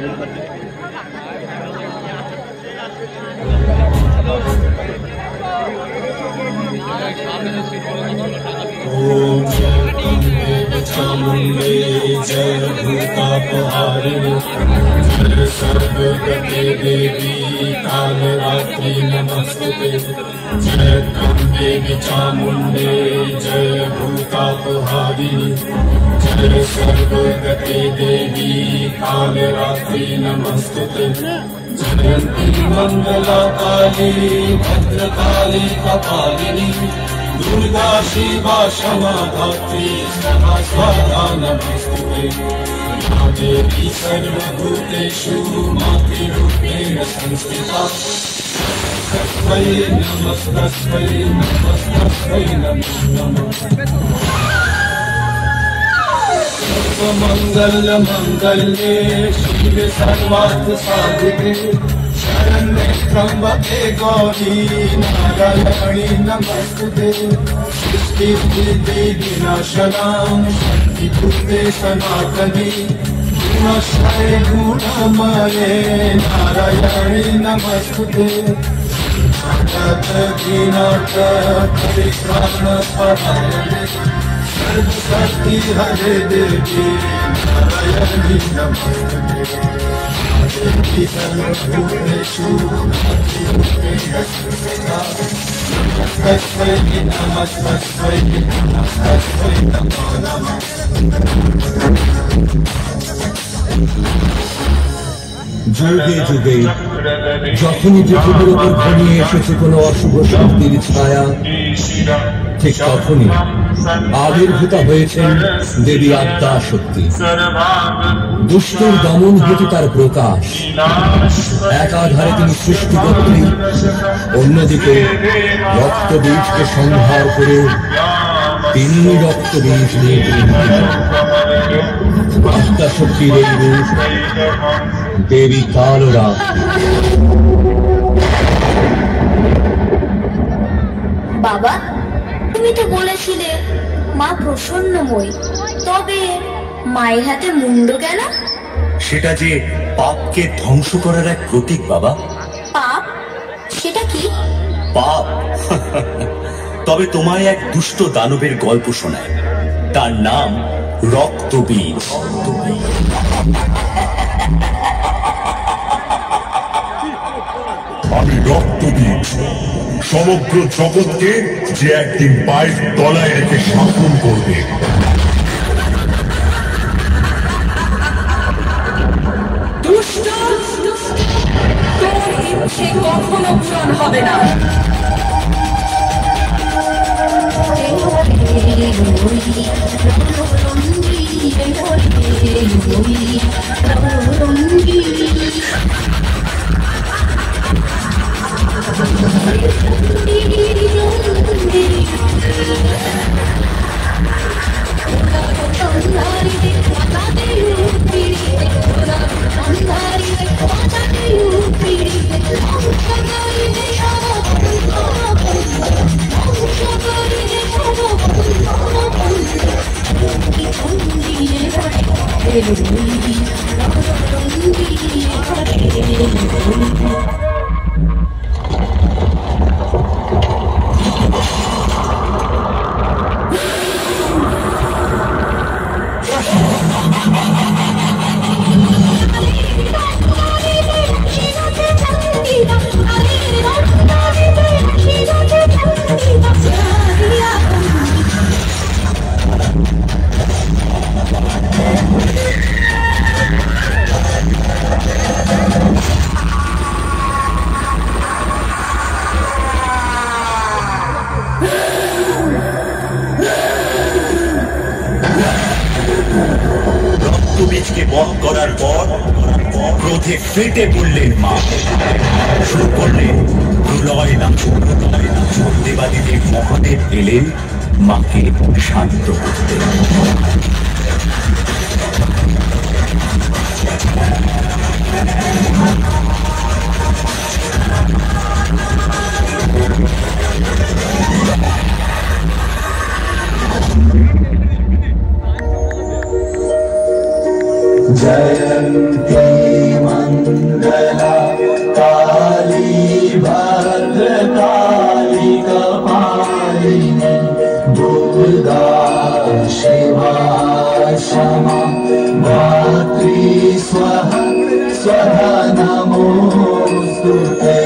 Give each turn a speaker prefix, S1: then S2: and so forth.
S1: ओम चामुंडे जय भूतापहारिणी जय सर्वगते देवी कालरात्रि नमस्तुते जय देवी चामुंडे जय भूतापहारिणी जय सर्वगते देवी कालरात्रि नमस्तुते जयंती मंगला काली भद्रकाली कपालिनी दुर्गा शिवा क्षमा धात्री सदा स्वाहा नमस्तुते या देवी सर्वभूतेषु मातृरूपेण संस्थिता तस्मै नमस्तस्मै नमस्तस्मै नमो नमः सर्वमंगल मंगल्ये शिवे सर्वार्थ साधिके शरण्ये त्र्यंबके गौरी नारायणी नमस्तुते सृष्टि विनाशनां शक्तिभूते सनातनी गुणश्रये गुणमये नारायणी नमस्तुते जगत विनाश परित्राण परायणे सर्वशक्ति हरे देवी नारायणी नमस्तुते देवी सर्वभूतेषु मातृरूपेण संस्थिता नमस्तस्मै नमस्तस्मै नमस्तस्मै नमो नमः
S2: যুগে যুগে যখনই পৃথিবীর উপর ঘনিয়ে এসেছে কোনো অশুভ শক্তির ছায়া, ঠিক তখনই আবির্ভূতা হয়েছেন দেবী আদ্যা শক্তি। দুষ্টের দমন হেতু তার প্রকাশ। একাধারে তিনি সৃষ্টিকর্ত্রী, অন্যদিকে রক্তবীজকে সংহার করে তিনি রক্তবীজ নিয়ে আদ্যা শক্তির এই রূপ দেবী কালরা।
S3: বাবা, তুমি তো বলেছিলে মা প্রসন্নময়ী, তবে মায়ের হাতে মুন্ড কেন?
S4: সেটা যে পাপকে ধ্বংস করার এক প্রতীক বাবা।
S3: পাপ? সেটা কি?
S4: পাপ তবে তোমায় এক দুষ্ট দানবের গল্প শোনায়। তার নাম রক্তবীজ।
S5: আমি রক্তবীজ, সমগ্র জগৎকে যে একদিন পায়ের তলায় রেখে শাসন করবে।
S6: দুষ্ট, তোর ইচ্ছে কখনো পূরণ হবে না।
S4: রক্তবীজকে বধ করার পর ক্রোধে ফেটে পড়লেন মা। শুরু করলেন প্রলয় নাচন। দেবাদিদেব মহাদেব এলেন মাকে শান্ত করতে।
S1: जयंती दुर्गा शिवा क्षमा धात्री स्वाहा स्वधा नमोस्तुते।